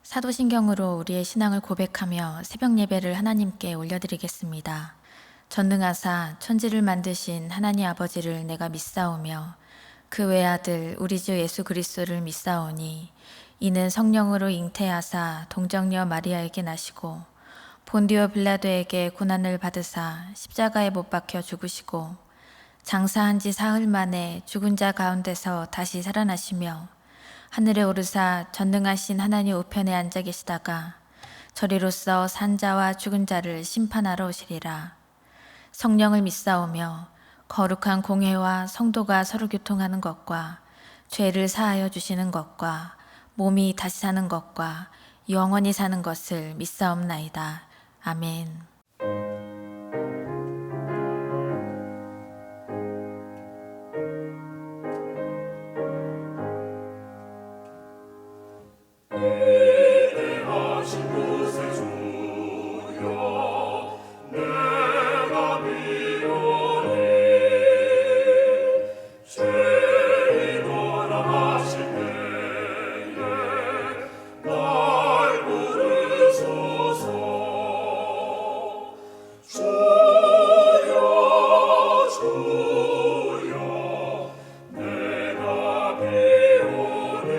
사도신경으로 우리의 신앙을 고백하며 새벽 예배를 하나님께 올려드리겠습니다. 전능하사 천지를 만드신 하나님 아버지를 내가 믿사오며 그 외아들 우리 주 예수 그리스도를 믿사오니 이는 성령으로 잉태하사 동정녀 마리아에게 나시고 본디오 빌라도에게 고난을 받으사 십자가에 못 박혀 죽으시고 장사한 지 사흘 만에 죽은 자 가운데서 다시 살아나시며 하늘에 오르사 전능하신 하나님 우편에 앉아 계시다가 저리로서 산 자와 죽은 자를 심판하러 오시리라. 성령을 믿사오며 거룩한 공회와 성도가 서로 교통하는 것과 죄를 사하여 주시는 것과 몸이 다시 사는 것과 영원히 사는 것을 믿사옵나이다. 아멘. 위대하신 구세주여 내가 비오니 죄인으로 하실 때에 날 부르소서. 주여 주여 내가 비오니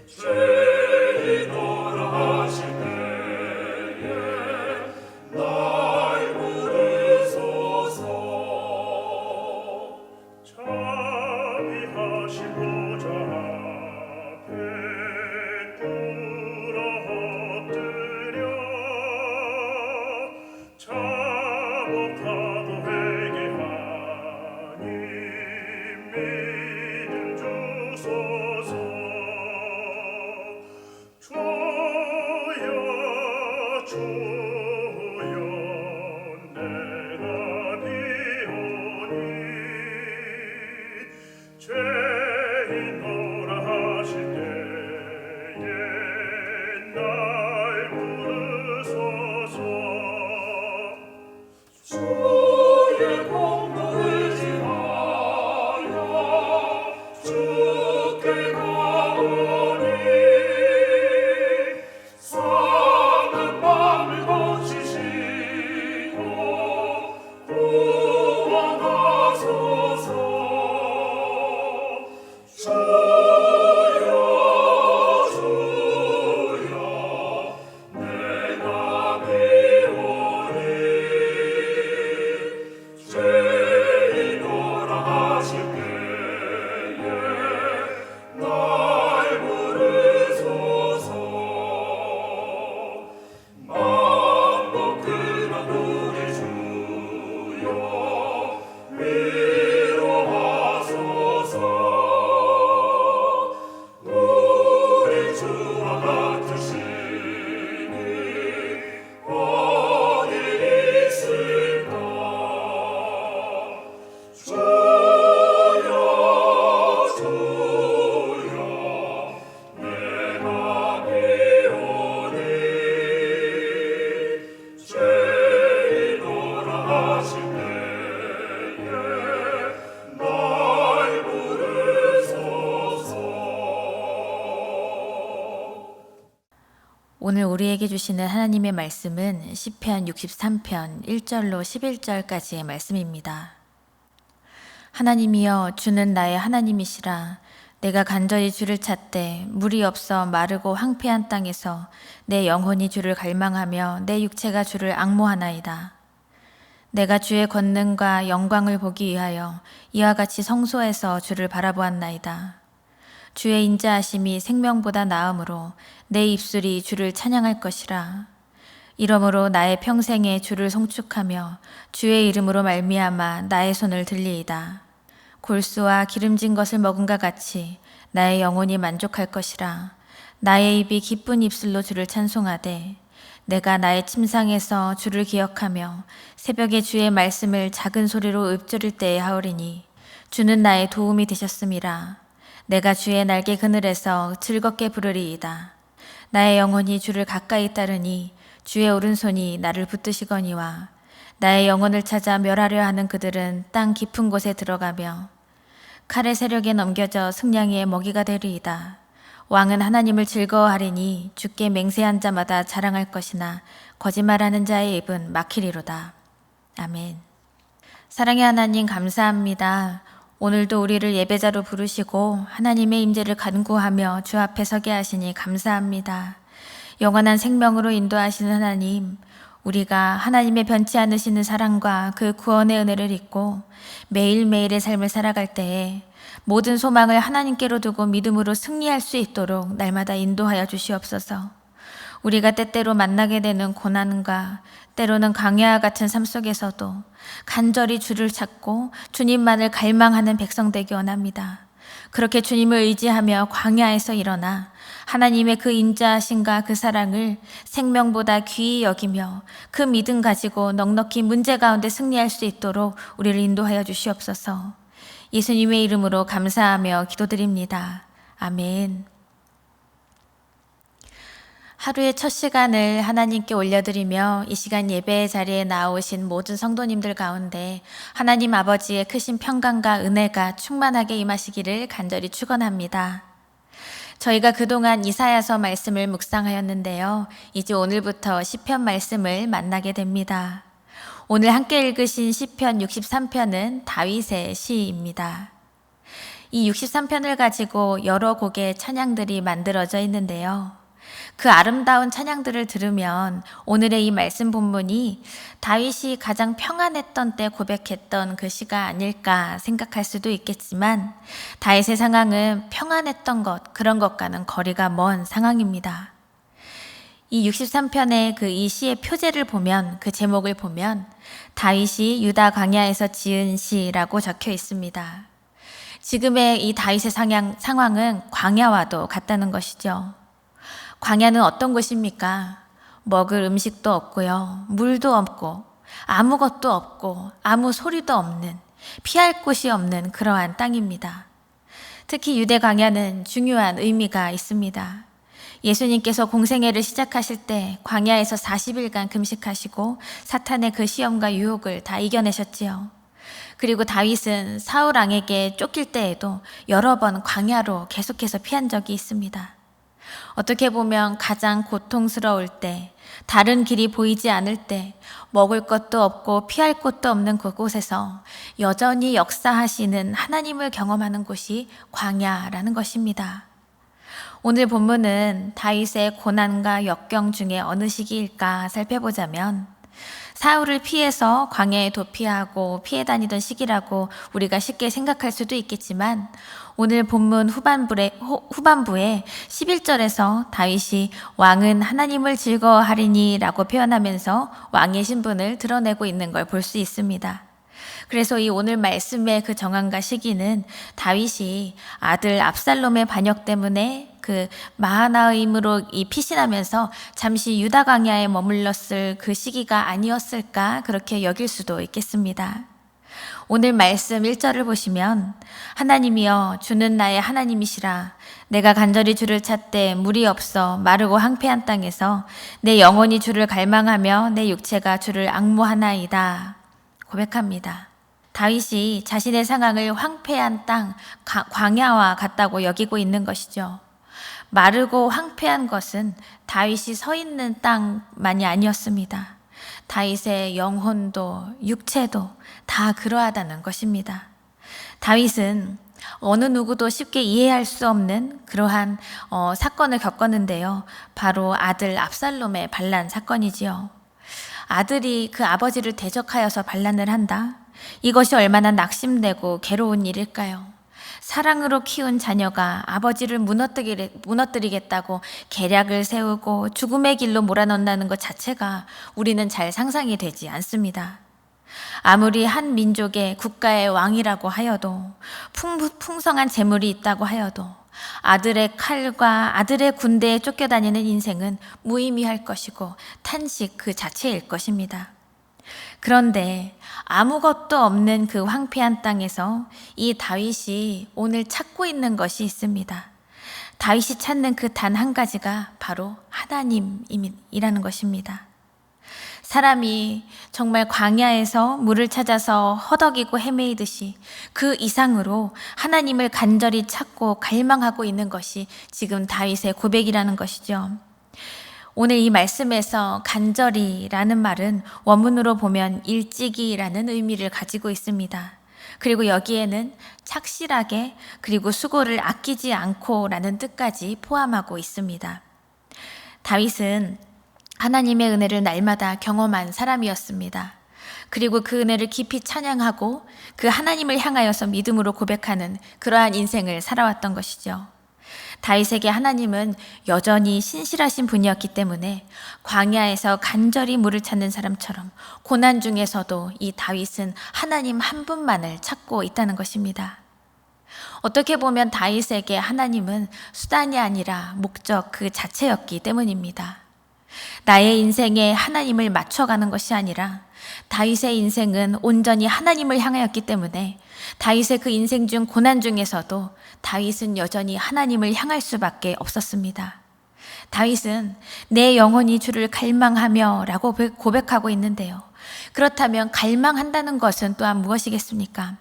죄인으로 하실 때에 날 부르소서. 자비하신 보좌 앞에 꿇어 엎드려 자복하고 회개하니 믿음 주소서. 주여 주여 내가 비오니 죄인으로 하실 때에 날 부르소서. 주의 공로 의지하여 주께 가오니 상한 밤을 고치시고 구원하소서. 주여 주여 내가 비오니 죄인으로 하실 때에 날 부르소서. 만복 근원 우리 주여 위로하소서. 우리 주와 같으시니 어디 있을까. 주여 주여 내가 비오니 죄인으로 하실 때에 날 부르소서. 오늘 우리에게 주시는 하나님의 말씀은 시편 63편 1절로 11절까지의 말씀입니다. 하나님이여 주는 나의 하나님이시라. 내가 간절히 주를 찾되 물이 없어 마르고 황폐한 땅에서 내 영혼이 주를 갈망하며 내 육체가 주를 앙모하나이다. 내가 주의 권능과 영광을 보기 위하여 이와 같이 성소에서 주를 바라보았나이다. 주의 인자하심이 생명보다 나음으로 내 입술이 주를 찬양할 것이라. 이러므로 나의 평생에 주를 송축하며 주의 이름으로 말미암아 나의 손을 들리이다. 골수와 기름진 것을 먹은가 같이 나의 영혼이 만족할 것이라. 나의 입이 기쁜 입술로 주를 찬송하되 내가 나의 침상에서 주를 기억하며 새벽에 주의 말씀을 작은 소리로 읊조릴 때에 하오리니 주는 나의 도움이 되셨음이라. 내가 주의 날개 그늘에서 즐겁게 부르리이다. 나의 영혼이 주를 가까이 따르니 주의 오른손이 나를 붙드시거니와 나의 영혼을 찾아 멸하려 하는 그들은 땅 깊은 곳에 들어가며 칼의 세력에 넘겨져 승냥이의 먹이가 되리이다. 왕은 하나님을 즐거워하리니 주께 맹세한 자마다 자랑할 것이나 거짓말하는 자의 입은 막히리로다. 아멘. 사랑의 하나님 감사합니다. 오늘도 우리를 예배자로 부르시고 하나님의 임재를 간구하며 주 앞에 서게 하시니 감사합니다. 영원한 생명으로 인도하시는 하나님, 우리가 하나님의 변치 않으시는 사랑과 그 구원의 은혜를 잊고 매일매일의 삶을 살아갈 때에 모든 소망을 하나님께로 두고 믿음으로 승리할 수 있도록 날마다 인도하여 주시옵소서. 우리가 때때로 만나게 되는 고난과 때로는 광야와 같은 삶 속에서도 간절히 주를 찾고 주님만을 갈망하는 백성 되기 원합니다. 그렇게 주님을 의지하며 광야에서 일어나 하나님의 그 인자하심과 그 사랑을 생명보다 귀히 여기며 그 믿음 가지고 넉넉히 문제 가운데 승리할 수 있도록 우리를 인도하여 주시옵소서. 예수님의 이름으로 감사하며 기도드립니다. 아멘. 하루의 첫 시간을 하나님께 올려드리며 이 시간 예배의 자리에 나오신 모든 성도님들 가운데 하나님 아버지의 크신 평강과 은혜가 충만하게 임하시기를 간절히 축원합니다. 저희가 그동안 이사야서 말씀을 묵상하였는데요. 이제 오늘부터 시편 말씀을 만나게 됩니다. 오늘 함께 읽으신 시편 63편은 다윗의 시입니다. 이 63편을 가지고 여러 곡의 찬양들이 만들어져 있는데요. 그 아름다운 찬양들을 들으면 오늘의 이 말씀 본문이 다윗이 가장 평안했던 때 고백했던 그 시가 아닐까 생각할 수도 있겠지만 다윗의 상황은 평안했던 것, 그런 것과는 거리가 먼 상황입니다. 이 63편의 그 이 시의 표제를 보면, 그 제목을 보면 다윗이 유다 광야에서 지은 시라고 적혀 있습니다. 지금의 이 다윗의 상황은 광야와도 같다는 것이죠. 광야는 어떤 곳입니까? 먹을 음식도 없고요. 물도 없고 아무것도 없고 아무 소리도 없는, 피할 곳이 없는 그러한 땅입니다. 특히 유대 광야는 중요한 의미가 있습니다. 예수님께서 공생애를 시작하실 때 광야에서 40일간 금식하시고 사탄의 그 시험과 유혹을 다 이겨내셨지요. 그리고 다윗은 사울 왕에게 쫓길 때에도 여러 번 광야로 계속해서 피한 적이 있습니다. 어떻게 보면 가장 고통스러울 때, 다른 길이 보이지 않을 때, 먹을 것도 없고 피할 곳도 없는 그곳에서 여전히 역사하시는 하나님을 경험하는 곳이 광야라는 것입니다. 오늘 본문은 다윗의 고난과 역경 중에 어느 시기일까 살펴보자면 사울을 피해서 광야에 도피하고 피해 다니던 시기라고 우리가 쉽게 생각할 수도 있겠지만 오늘 본문 후반부에 11절에서 다윗이 왕은 하나님을 즐거워하리니 라고 표현하면서 왕의 신분을 드러내고 있는 걸 볼 수 있습니다. 그래서 이 오늘 말씀의 그 정황과 시기는 다윗이 아들 압살롬의 반역 때문에 그 마하나임으로 피신하면서 잠시 유다 광야에 머물렀을 그 시기가 아니었을까 그렇게 여길 수도 있겠습니다. 오늘 말씀 1절을 보시면 하나님이여 주는 나의 하나님이시라 내가 간절히 주를 찾되 물이 없어 마르고 황폐한 땅에서 내 영혼이 주를 갈망하며 내 육체가 주를 앙모하나이다 고백합니다. 다윗이 자신의 상황을 황폐한 땅, 광야와 같다고 여기고 있는 것이죠. 마르고 황폐한 것은 다윗이 서 있는 땅만이 아니었습니다. 다윗의 영혼도 육체도 다 그러하다는 것입니다. 다윗은 어느 누구도 쉽게 이해할 수 없는 그러한 사건을 겪었는데요. 바로 아들 압살롬의 반란 사건이지요. 아들이 그 아버지를 대적하여서 반란을 한다? 이것이 얼마나 낙심되고 괴로운 일일까요? 사랑으로 키운 자녀가 아버지를 무너뜨리겠다고 계략을 세우고 죽음의 길로 몰아넣는다는 것 자체가 우리는 잘 상상이 되지 않습니다. 아무리 한 민족의 국가의 왕이라고 하여도 풍성한 재물이 있다고 하여도 아들의 칼과 아들의 군대에 쫓겨다니는 인생은 무의미할 것이고 탄식 그 자체일 것입니다. 그런데 아무것도 없는 그 황폐한 땅에서 이 다윗이 오늘 찾고 있는 것이 있습니다. 다윗이 찾는 그 단 한 가지가 바로 하나님이라는 것입니다. 사람이 정말 광야에서 물을 찾아서 허덕이고 헤매이듯이 그 이상으로 하나님을 간절히 찾고 갈망하고 있는 것이 지금 다윗의 고백이라는 것이죠. 오늘 이 말씀에서 간절히라는 말은 원문으로 보면 일찍이라는 의미를 가지고 있습니다. 그리고 여기에는 착실하게 그리고 수고를 아끼지 않고라는 뜻까지 포함하고 있습니다. 다윗은 하나님의 은혜를 날마다 경험한 사람이었습니다. 그리고 그 은혜를 깊이 찬양하고 그 하나님을 향하여서 믿음으로 고백하는 그러한 인생을 살아왔던 것이죠. 다윗에게 하나님은 여전히 신실하신 분이었기 때문에 광야에서 간절히 물을 찾는 사람처럼 고난 중에서도 이 다윗은 하나님 한 분만을 찾고 있다는 것입니다. 어떻게 보면 다윗에게 하나님은 수단이 아니라 목적 그 자체였기 때문입니다. 나의 인생에 하나님을 맞춰가는 것이 아니라 다윗의 인생은 온전히 하나님을 향하였기 때문에 다윗의 그 인생 중 고난 중에서도 다윗은 여전히 하나님을 향할 수밖에 없었습니다. 다윗은 내 영혼이 주를 갈망하며 라고 고백하고 있는데요. 그렇다면 갈망한다는 것은 또한 무엇이겠습니까?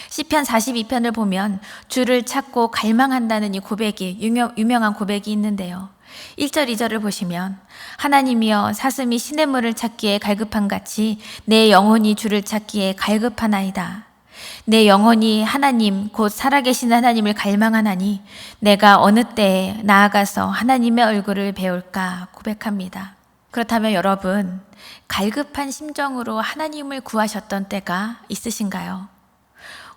시편 42편을 보면 주를 찾고 갈망한다는 이 고백이 유명한 고백이 있는데요. 1절 2절을 보시면 하나님이여 사슴이 시냇물을 찾기에 갈급한 같이 내 영혼이 주를 찾기에 갈급하나이다. 내 영혼이 하나님 곧 살아계신 하나님을 갈망하나니 내가 어느 때에 나아가서 하나님의 얼굴을 배울까 고백합니다. 그렇다면 여러분, 갈급한 심정으로 하나님을 구하셨던 때가 있으신가요?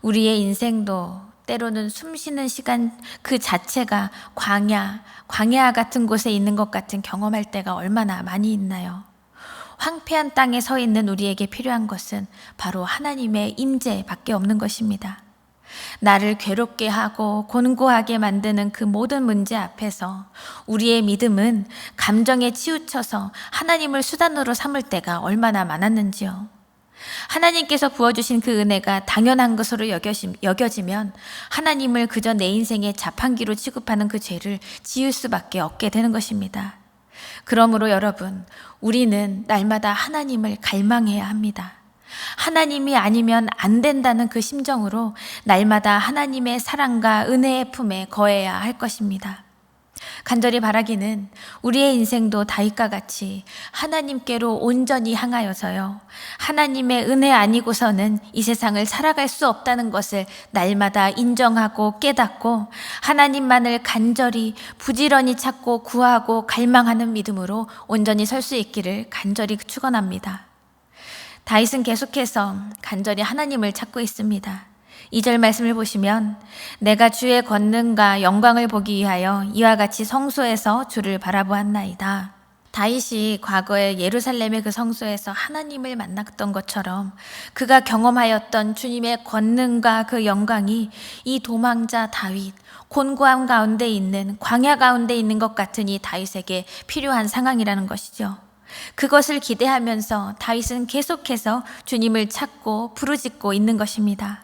우리의 인생도 때로는 숨쉬는 시간 그 자체가 광야 같은 곳에 있는 것 같은 경험할 때가 얼마나 많이 있나요? 황폐한 땅에 서 있는 우리에게 필요한 것은 바로 하나님의 임재밖에 없는 것입니다. 나를 괴롭게 하고 곤고하게 만드는 그 모든 문제 앞에서 우리의 믿음은 감정에 치우쳐서 하나님을 수단으로 삼을 때가 얼마나 많았는지요. 하나님께서 부어주신 그 은혜가 당연한 것으로 여겨지면 하나님을 그저 내 인생의 자판기로 취급하는 그 죄를 지을 수밖에 없게 되는 것입니다. 그러므로 여러분, 우리는 날마다 하나님을 갈망해야 합니다. 하나님이 아니면 안 된다는 그 심정으로 날마다 하나님의 사랑과 은혜의 품에 거해야 할 것입니다. 간절히 바라기는 우리의 인생도 다윗과 같이 하나님께로 온전히 향하여서요, 하나님의 은혜 아니고서는 이 세상을 살아갈 수 없다는 것을 날마다 인정하고 깨닫고 하나님만을 간절히 부지런히 찾고 구하고 갈망하는 믿음으로 온전히 설 수 있기를 간절히 축원합니다. 다윗은 계속해서 간절히 하나님을 찾고 있습니다. 2절 말씀을 보시면 내가 주의 권능과 영광을 보기 위하여 이와 같이 성소에서 주를 바라보았나이다. 다윗이 과거에 예루살렘의 그 성소에서 하나님을 만났던 것처럼 그가 경험하였던 주님의 권능과 그 영광이 이 도망자 다윗, 곤고함 가운데 있는 광야 가운데 있는 것 같은 이 다윗에게 필요한 상황이라는 것이죠. 그것을 기대하면서 다윗은 계속해서 주님을 찾고 부르짖고 있는 것입니다.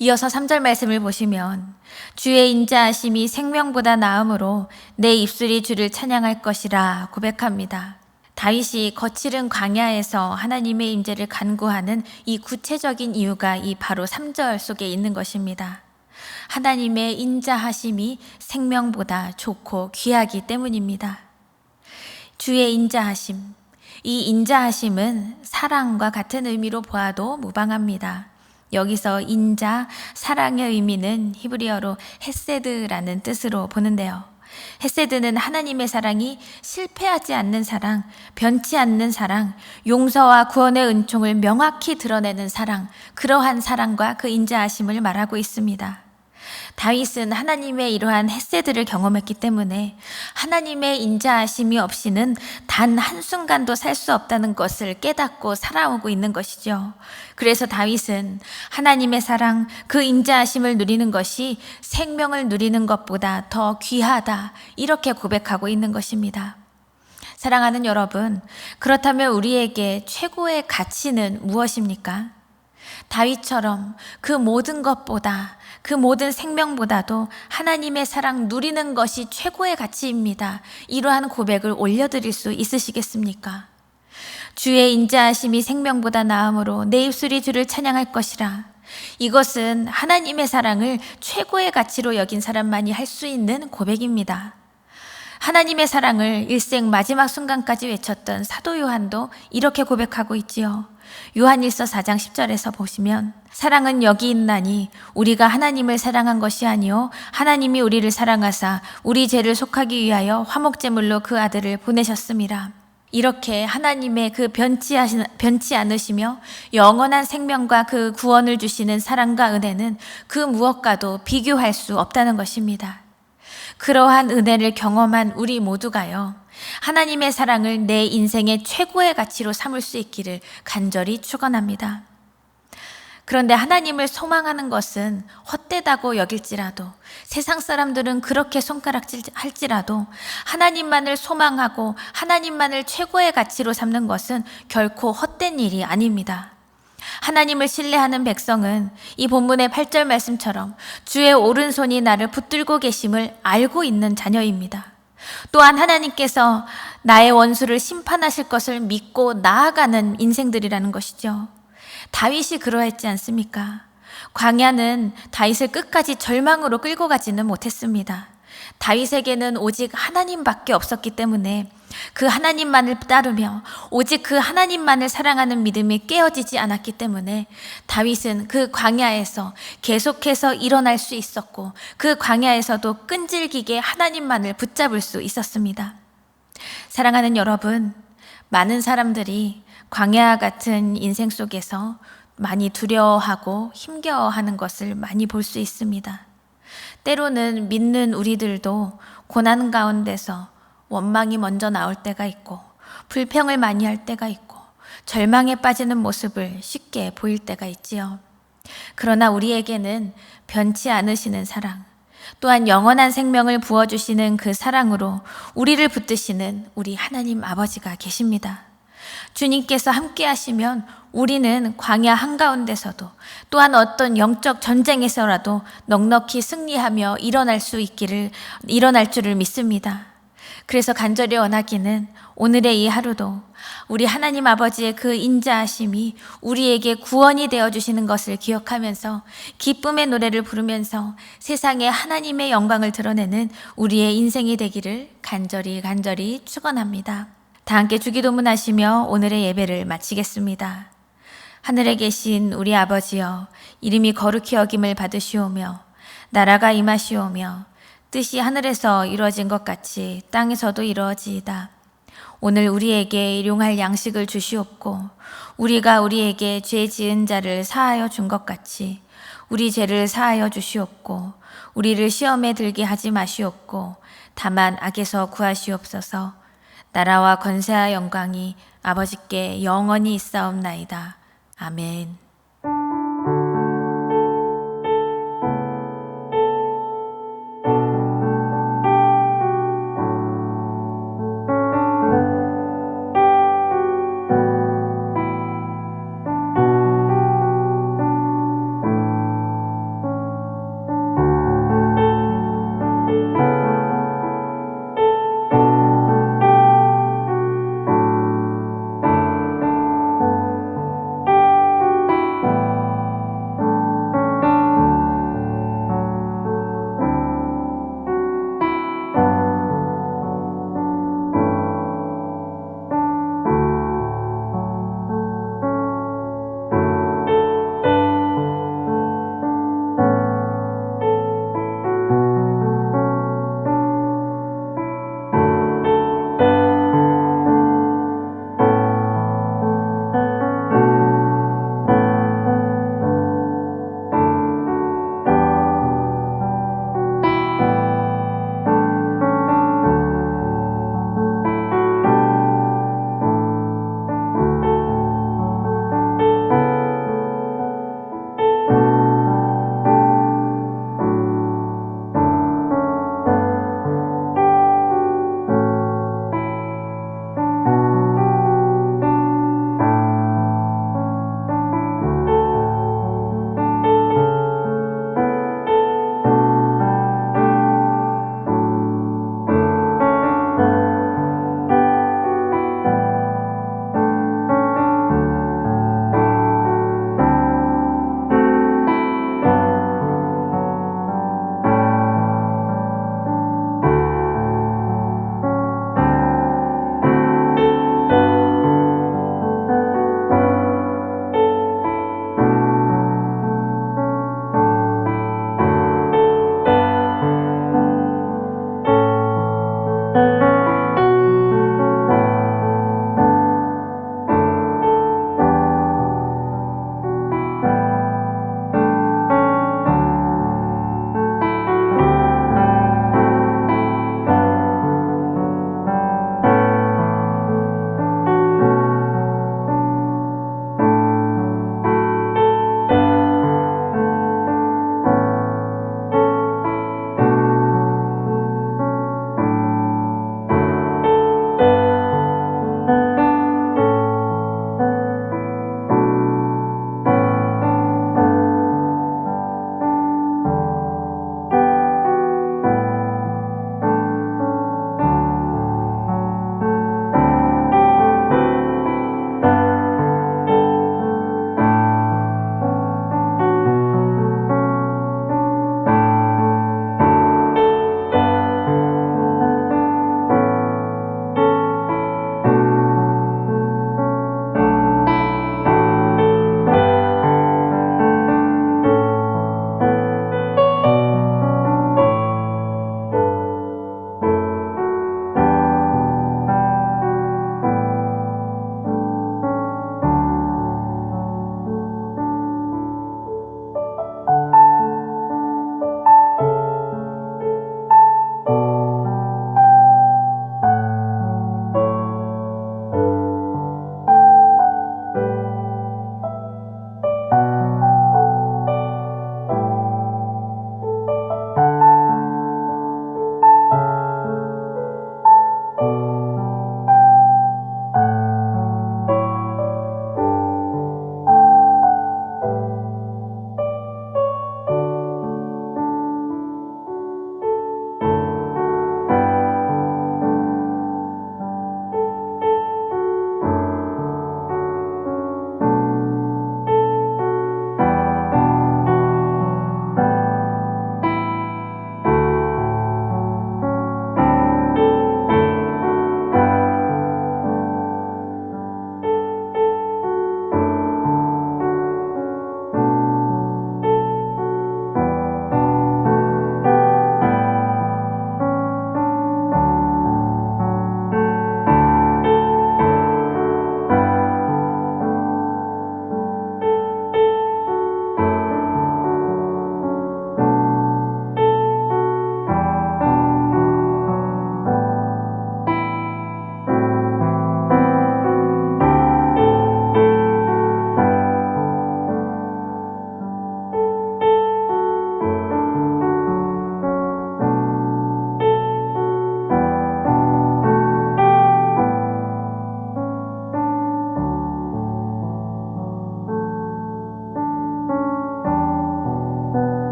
이어서 3절 말씀을 보시면 주의 인자하심이 생명보다 나음으로 내 입술이 주를 찬양할 것이라 고백합니다. 다윗이 거칠은 광야에서 하나님의 임재를 간구하는 이 구체적인 이유가 이 바로 3절 속에 있는 것입니다. 하나님의 인자하심이 생명보다 좋고 귀하기 때문입니다. 주의 인자하심, 이 인자하심은 사랑과 같은 의미로 보아도 무방합니다. 여기서 인자, 사랑의 의미는 히브리어로 헤세드라는 뜻으로 보는데요. 헤세드는 하나님의 사랑이 실패하지 않는 사랑, 변치 않는 사랑, 용서와 구원의 은총을 명확히 드러내는 사랑, 그러한 사랑과 그 인자하심을 말하고 있습니다. 다윗은 하나님의 이러한 헤세드를 경험했기 때문에 하나님의 인자하심이 없이는 단 한순간도 살 수 없다는 것을 깨닫고 살아오고 있는 것이죠. 그래서 다윗은 하나님의 사랑, 그 인자하심을 누리는 것이 생명을 누리는 것보다 더 귀하다, 이렇게 고백하고 있는 것입니다. 사랑하는 여러분, 그렇다면 우리에게 최고의 가치는 무엇입니까? 다윗처럼 그 모든 것보다, 그 모든 생명보다도 하나님의 사랑 누리는 것이 최고의 가치입니다. 이러한 고백을 올려드릴 수 있으시겠습니까? 주의 인자하심이 생명보다 나음으로 내 입술이 주를 찬양할 것이라. 이것은 하나님의 사랑을 최고의 가치로 여긴 사람만이 할 수 있는 고백입니다. 하나님의 사랑을 일생 마지막 순간까지 외쳤던 사도 요한도 이렇게 고백하고 있지요. 요한일서 4장 10절에서 보시면 사랑은 여기 있나니 우리가 하나님을 사랑한 것이 아니요 하나님이 우리를 사랑하사 우리 죄를 속하기 위하여 화목제물로 그 아들을 보내셨음이라. 이렇게 하나님의 그 변치 않으시며 영원한 생명과 그 구원을 주시는 사랑과 은혜는 그 무엇과도 비교할 수 없다는 것입니다. 그러한 은혜를 경험한 우리 모두가요, 하나님의 사랑을 내 인생의 최고의 가치로 삼을 수 있기를 간절히 축원합니다. 그런데 하나님을 소망하는 것은 헛되다고 여길지라도, 세상 사람들은 그렇게 손가락질할지라도 하나님만을 소망하고 하나님만을 최고의 가치로 삼는 것은 결코 헛된 일이 아닙니다. 하나님을 신뢰하는 백성은 이 본문의 8절 말씀처럼 주의 오른손이 나를 붙들고 계심을 알고 있는 자녀입니다. 또한 하나님께서 나의 원수를 심판하실 것을 믿고 나아가는 인생들이라는 것이죠. 다윗이 그러했지 않습니까? 광야는 다윗을 끝까지 절망으로 끌고 가지는 못했습니다. 다윗에게는 오직 하나님밖에 없었기 때문에 그 하나님만을 따르며 오직 그 하나님만을 사랑하는 믿음이 깨어지지 않았기 때문에 다윗은 그 광야에서 계속해서 일어날 수 있었고 그 광야에서도 끈질기게 하나님만을 붙잡을 수 있었습니다. 사랑하는 여러분, 많은 사람들이 광야 같은 인생 속에서 많이 두려워하고 힘겨워하는 것을 많이 볼 수 있습니다. 때로는 믿는 우리들도 고난 가운데서 원망이 먼저 나올 때가 있고 불평을 많이 할 때가 있고 절망에 빠지는 모습을 쉽게 보일 때가 있지요. 그러나 우리에게는 변치 않으시는 사랑, 또한 영원한 생명을 부어주시는 그 사랑으로 우리를 붙드시는 우리 하나님 아버지가 계십니다. 주님께서 함께 하시면 우리는 광야 한가운데서도 또한 어떤 영적 전쟁에서라도 넉넉히 승리하며 일어날 줄을 믿습니다. 그래서 간절히 원하기는 오늘의 이 하루도 우리 하나님 아버지의 그 인자하심이 우리에게 구원이 되어주시는 것을 기억하면서 기쁨의 노래를 부르면서 세상에 하나님의 영광을 드러내는 우리의 인생이 되기를 간절히 축원합니다. 다 함께 주기도문 하시며 오늘의 예배를 마치겠습니다. 하늘에 계신 우리 아버지여, 이름이 거룩히 여김을 받으시오며 나라가 임하시오며 뜻이 하늘에서 이루어진 것 같이 땅에서도 이루어지이다. 오늘 우리에게 일용할 양식을 주시옵고 우리가 우리에게 죄 지은 자를 사하여 준 것 같이 우리 죄를 사하여 주시옵고 우리를 시험에 들게 하지 마시옵고 다만 악에서 구하시옵소서. 나라와 권세와 영광이 아버지께 영원히 있사옵나이다. 아멘.